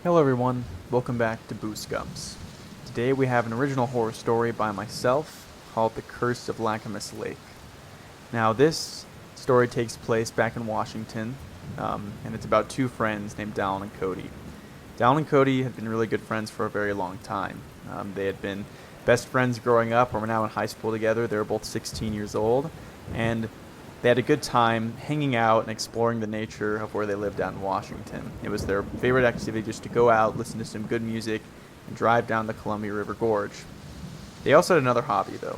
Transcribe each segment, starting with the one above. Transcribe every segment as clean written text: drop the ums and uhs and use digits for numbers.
Hello everyone, welcome back to BooseGumps. Today we have an original horror story by myself called The Curse of Lacamas Lake. Now this story takes place back in Washington, and it's about two friends named Dallin and Cody. Dallin and Cody had been really good friends for a very long time. They had been best friends growing up, and were now in high school together. They were both 16 years old, and they had a good time hanging out and exploring the nature of where they lived out in Washington. It was their favorite activity just to go out, listen to some good music, and drive down the Columbia River Gorge. They also had another hobby, though.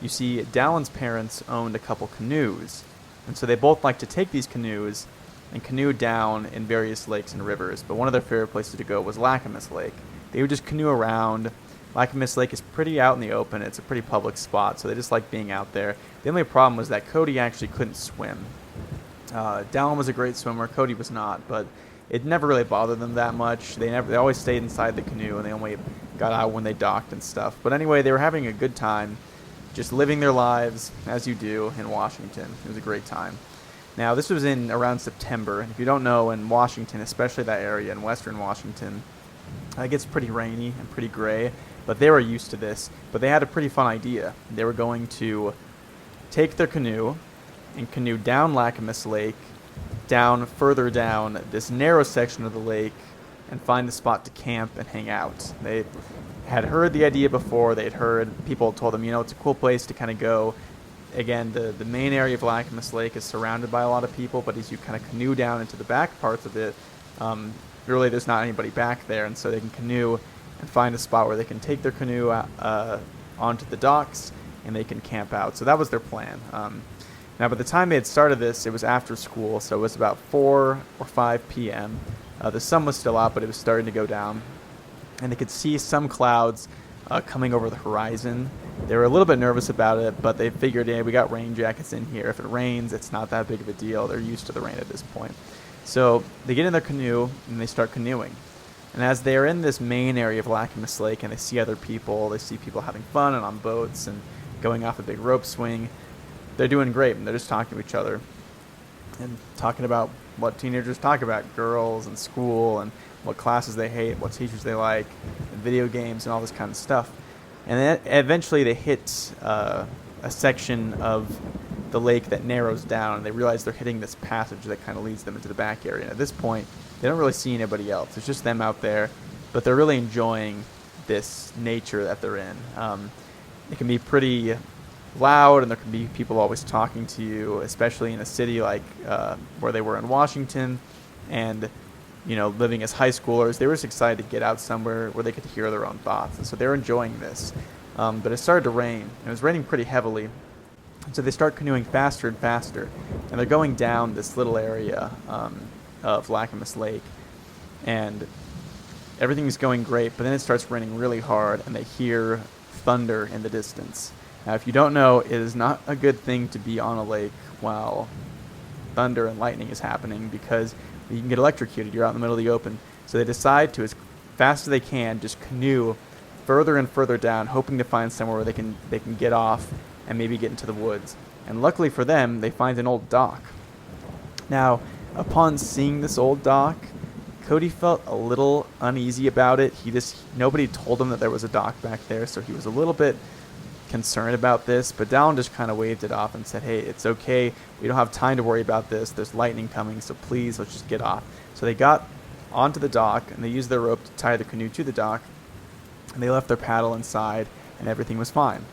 You see, Dallin's parents owned a couple canoes, and so they both liked to take these canoes and canoe down in various lakes and rivers, but one of their favorite places to go was Lacamas Lake. They would just canoe around. Lacamas Lake is pretty out in the open. It's a pretty public spot, so they just like being out there. The only problem was that Cody actually couldn't swim. Dallin was a great swimmer. Cody was not, but it never really bothered them that much. They always stayed inside the canoe, and they only got out when they docked and stuff. But anyway, they were having a good time, just living their lives as you do in Washington. It was a great time. Now, this was in around September, and if you don't know, in Washington, especially that area in western Washington, it gets pretty rainy and pretty gray. But they were used to this. But they had a pretty fun idea. They were going to take their canoe and canoe down Lacamas Lake, further down this narrow section of the lake, and find a spot to camp and hang out. They had heard the idea before. They had heard people told them, it's a cool place to kind of go. Again, the main area of Lacamas Lake is surrounded by a lot of people, but as you kind of canoe down into the back parts of it, really there's not anybody back there, and so they can canoe and find a spot where they can take their canoe onto the docks and they can camp out. So that was their plan. Now, by the time they had started this, it was after school, so it was about 4 or 5 p.m. The sun was still out, but it was starting to go down, and they could see some clouds coming over the horizon. They were a little bit nervous about it, but they figured, we got rain jackets in here. If it rains, it's not that big of a deal. They're used to the rain at this point. So they get in their canoe and they start canoeing. And as they're in this main area of Lacamas Lake and they see other people, they see people having fun and on boats and going off a big rope swing, they're doing great, and they're just talking to each other and talking about what teenagers talk about, girls and school and what classes they hate, what teachers they like, and video games and all this kind of stuff. And then eventually they hit a section of the lake that narrows down, and they realize they're hitting this passage that kind of leads them into the back area. And at this point, they don't really see anybody else. It's just them out there, but they're really enjoying this nature that they're in. It can be pretty loud, and there can be people always talking to you, especially in a city like where they were in Washington, and living as high schoolers. They were just excited to get out somewhere where they could hear their own thoughts, and so they're enjoying this. But it started to rain, and it was raining pretty heavily. So they start canoeing faster and faster, and they're going down this little area of Lacamas Lake, and everything's going great, but then it starts raining really hard, and they hear thunder in the distance. Now, if you don't know, it is not a good thing to be on a lake while thunder and lightning is happening, because you can get electrocuted. You're out in the middle of the open. So they decide to, as fast as they can, just canoe further and further down, hoping to find somewhere where they can get off and maybe get into the woods. And luckily for them, they find an old dock. Now, upon seeing this old dock, Cody felt a little uneasy about it. Nobody told him that there was a dock back there, so he was a little bit concerned about this, but Dallin just kind of waved it off and said, hey, it's okay. We don't have time to worry about this. There's lightning coming, so please, let's just get off. So they got onto the dock, and they used their rope to tie the canoe to the dock, and they left their paddle inside, and everything was fine.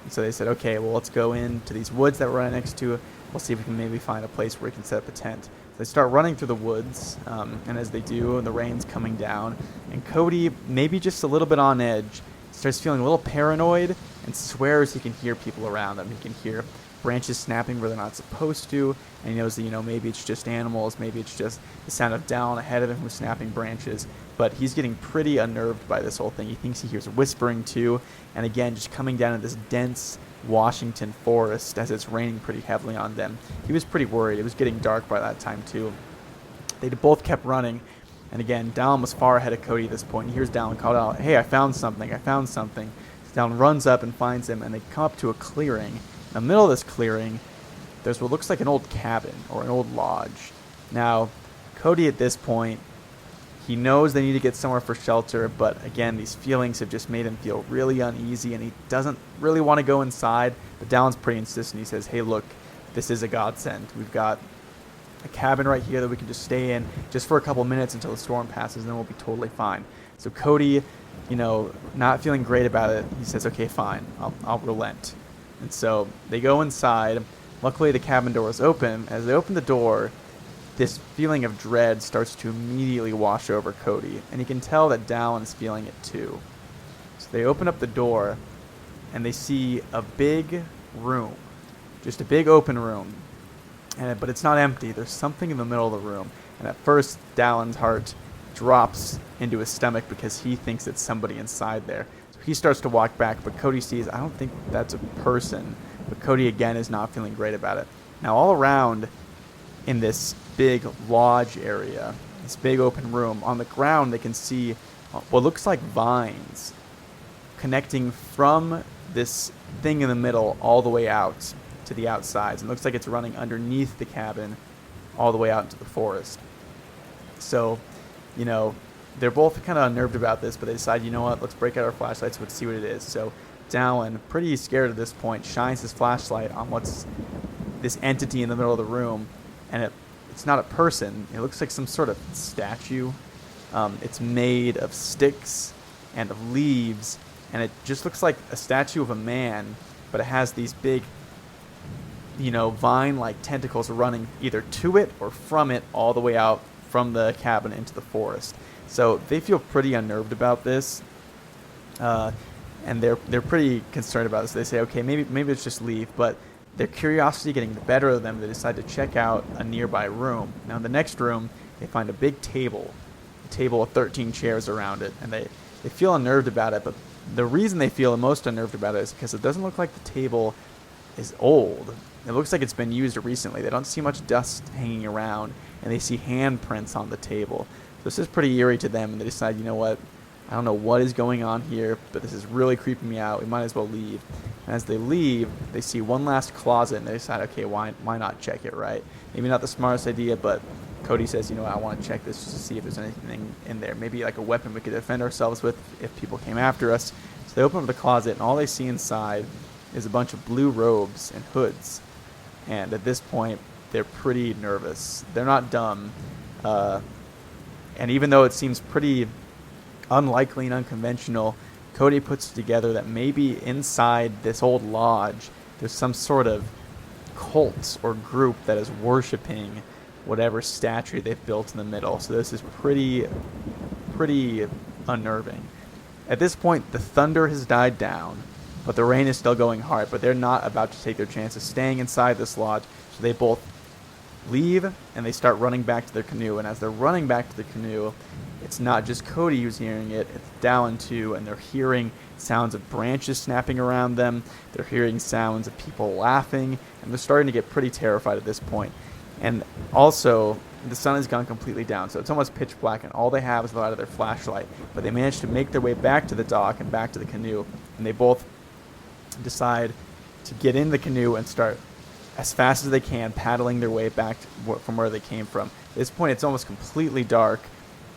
And so they said, okay, well, let's go into these woods that we're right next to. We'll see if we can maybe find a place where we can set up a tent. So they start running through the woods, and as they do, and the rain's coming down, and Cody, maybe just a little bit on edge, starts feeling a little paranoid and swears he can hear people around him. He can hear branches snapping where they're not supposed to, and he knows that, maybe it's just animals, maybe it's just the sound of Dallin ahead of him who's snapping branches, but he's getting pretty unnerved by this whole thing. He thinks he hears whispering too, and again, just coming down in this dense Washington forest as it's raining pretty heavily on them. He was pretty worried. It was getting dark by that time too. They both kept running, and again, Dallin was far ahead of Cody at this point. He hears Dallin call out, hey, I found something. So Dallin runs up and finds him, and they come up to a clearing. In the middle of this clearing, there's what looks like an old cabin or an old lodge. Now, Cody at this point, He knows they need to get somewhere for shelter, but again, these feelings have just made him feel really uneasy, and he doesn't really want to go inside. But Dallon's pretty insistent. He says, hey, look, this is a godsend. We've got a cabin right here that we can just stay in just for a couple minutes until the storm passes, and then we'll be totally fine. So Cody, not feeling great about it, he says, okay, fine, I'll relent. And so they go inside. Luckily, the cabin door is open. As they open the door, this feeling of dread starts to immediately wash over Cody, and you can tell that Dallon is feeling it too. So they open up the door, and they see a big room, just a big open room, but it's not empty. There's something in the middle of the room, and at first, Dallon's heart drops into his stomach because he thinks it's somebody inside there. So he starts to walk back, but Cody sees, I don't think that's a person, but Cody again is not feeling great about it. Now all around in this big lodge area, this big open room, on the ground they can see what looks like vines connecting from this thing in the middle all the way out to the outsides. It looks like it's running underneath the cabin all the way out into the forest. So, they're both kind of unnerved about this, but they decide, you know what, let's break out our flashlights, let's see what it is. So Dallon, pretty scared at this point, shines his flashlight on what's this entity in the middle of the room, and it's not a person. It looks like some sort of statue. It's made of sticks and of leaves, and it just looks like a statue of a man, but it has these big, vine-like tentacles running either to it or from it all the way out from the cabin into the forest. So they feel pretty unnerved about this, and they're pretty concerned about this. They say, okay, maybe let's just leave, but their curiosity getting the better of them, they decide to check out a nearby room. Now in the next room, they find a big table, a table with 13 chairs around it, and they feel unnerved about it, but the reason they feel the most unnerved about it is because it doesn't look like the table is old. It looks like it's been used recently. They don't see much dust hanging around, and they see handprints on the table. So this is pretty eerie to them, and they decide, you know what, I don't know what is going on here, but this is really creeping me out. We might as well leave. And as they leave, they see one last closet, and they decide, okay, why not check it, right? Maybe not the smartest idea, but Cody says, I want to check this just to see if there's anything in there. Maybe like a weapon we could defend ourselves with if people came after us. So they open up the closet, and all they see inside is a bunch of blue robes and hoods. And at this point, they're pretty nervous. They're not dumb. And even though it seems pretty unlikely and unconventional, Cody puts together that maybe inside this old lodge, there's some sort of cult or group that is worshiping whatever statue they've built in the middle. So this is pretty unnerving. At this point, the thunder has died down, but the rain is still going hard, but they're not about to take their chances staying inside this lodge. So they both leave, and they start running back to their canoe. And as they're running back to the canoe, it's not just Cody who's hearing it, it's Dallon too, and they're hearing sounds of branches snapping around them. They're hearing sounds of people laughing, and they're starting to get pretty terrified at this point. And also, the sun has gone completely down, so it's almost pitch black, and all they have is the light of their flashlight. But they manage to make their way back to the dock and back to the canoe, and they both decide to get in the canoe and start as fast as they can paddling their way back from where they came from. At this point, it's almost completely dark,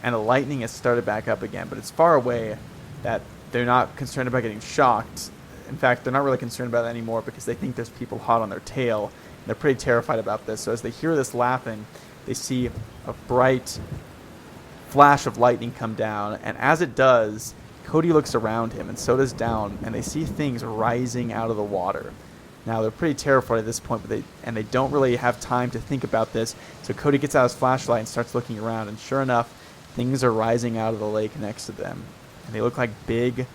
and the lightning has started back up again, but it's far away that they're not concerned about getting shocked. In fact, they're not really concerned about it anymore because they think there's people hot on their tail. They're pretty terrified about this. So as they hear this laughing, they see a bright flash of lightning come down, and as it does, Cody looks around him, and so does Dallon, and they see things rising out of the water. Now, they're pretty terrified at this point, but they don't really have time to think about this, so Cody gets out his flashlight and starts looking around, and sure enough, things are rising out of the lake next to them, and they look like big,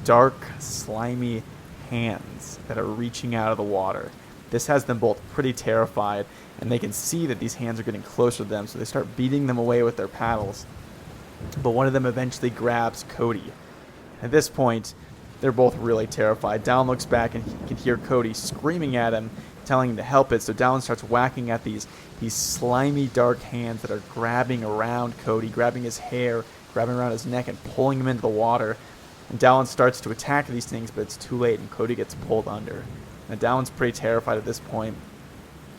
dark, slimy hands that are reaching out of the water. This has them both pretty terrified, and they can see that these hands are getting closer to them, so they start beating them away with their paddles. But one of them eventually grabs Cody. At this point, they're both really terrified. Dallon looks back, and he can hear Cody screaming at him, telling him to help it. So Dallon starts whacking at these slimy, dark hands that are grabbing around Cody, grabbing his hair, grabbing around his neck, and pulling him into the water. And Dallon starts to attack these things, but it's too late, and Cody gets pulled under. Now, Dallon's pretty terrified at this point.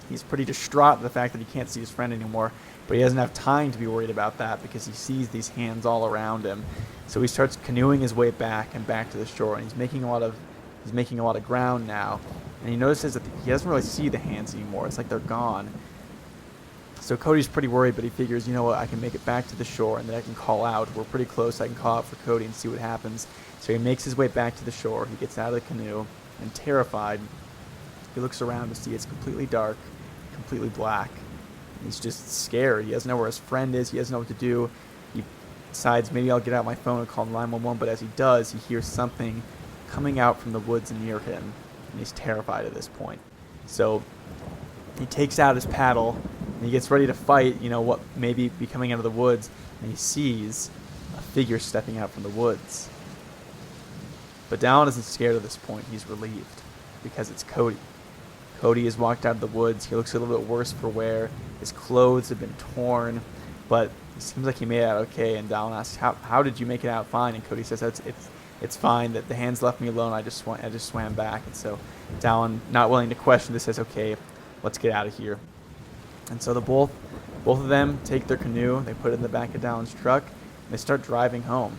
He's pretty distraught at the fact that he can't see his friend anymore, but he doesn't have time to be worried about that because he sees these hands all around him. So he starts canoeing his way back and back to the shore, and he's making a lot of ground now. And he notices that he doesn't really see the hands anymore. It's like they're gone. So Cody's pretty worried, but he figures, you know what, I can make it back to the shore, and then I can call out. We're pretty close. I can call out for Cody and see what happens. So he makes his way back to the shore. He gets out of the canoe, and terrified, he looks around to see it's completely dark, completely black. And he's just scared. He doesn't know where his friend is. He doesn't know what to do. He decides, maybe I'll get out my phone and call 911, but as he does, he hears something coming out from the woods near him, and he's terrified at this point. So he takes out his paddle, and he gets ready to fight, you know, what may be coming out of the woods, and he sees a figure stepping out from the woods. But Dallin isn't scared at this point. He's relieved, because it's Cody. Cody has walked out of the woods. He looks a little bit worse for wear. His clothes have been torn, but it seems like he made it out okay. And Dallin asks, how did you make it out fine? And Cody says, it's fine. That the hands left me alone. I just swam back. And so Dallin, not willing to question this, says, okay, let's get out of here. And so both of them take their canoe. They put it in the back of Dallin's truck, and they start driving home.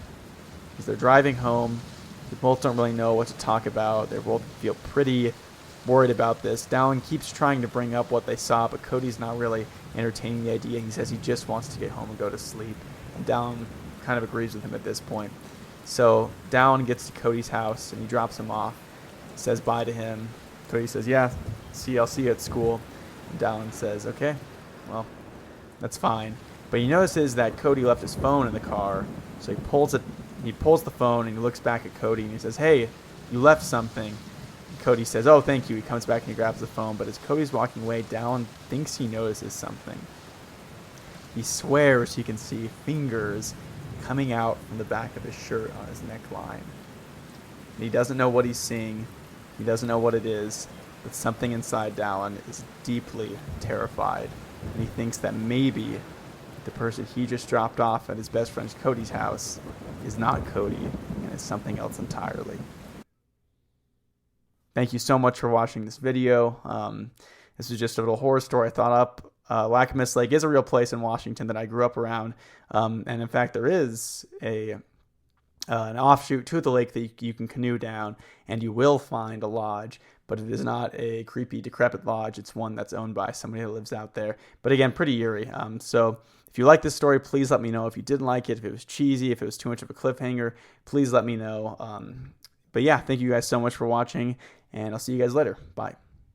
As they're driving home, they both don't really know what to talk about. They both feel pretty worried about this. Dallin keeps trying to bring up what they saw, but Cody's not really entertaining the idea. He says he just wants to get home and go to sleep. And Dallin kind of agrees with him at this point. So Dallin gets to Cody's house, and he drops him off, says bye to him. Cody says, yeah, I'll see you at school. And Dallin says, okay, well, that's fine. But he notices that Cody left his phone in the car, so he pulls the phone, and he looks back at Cody, and he says, hey, you left something. Cody says, oh, thank you. He comes back and he grabs the phone, but as Cody's walking away, Dallin thinks he notices something. He swears he can see fingers coming out from the back of his shirt on his neckline. And he doesn't know what he's seeing. He doesn't know what it is, but something inside Dallin is deeply terrified, and he thinks that maybe the person he just dropped off at his best friend Cody's house is not Cody, and is something else entirely. Thank you so much for watching this video. This is just a little horror story I thought up. Lacamas Lake is a real place in Washington that I grew up around. And in fact, there is an offshoot to the lake that you can canoe down, and you will find a lodge. But it is not a creepy, decrepit lodge. It's one that's owned by somebody that lives out there. But again, pretty eerie. So if you like this story, please let me know. If you didn't like it, if it was cheesy, if it was too much of a cliffhanger, please let me know. But yeah, thank you guys so much for watching, and I'll see you guys later. Bye.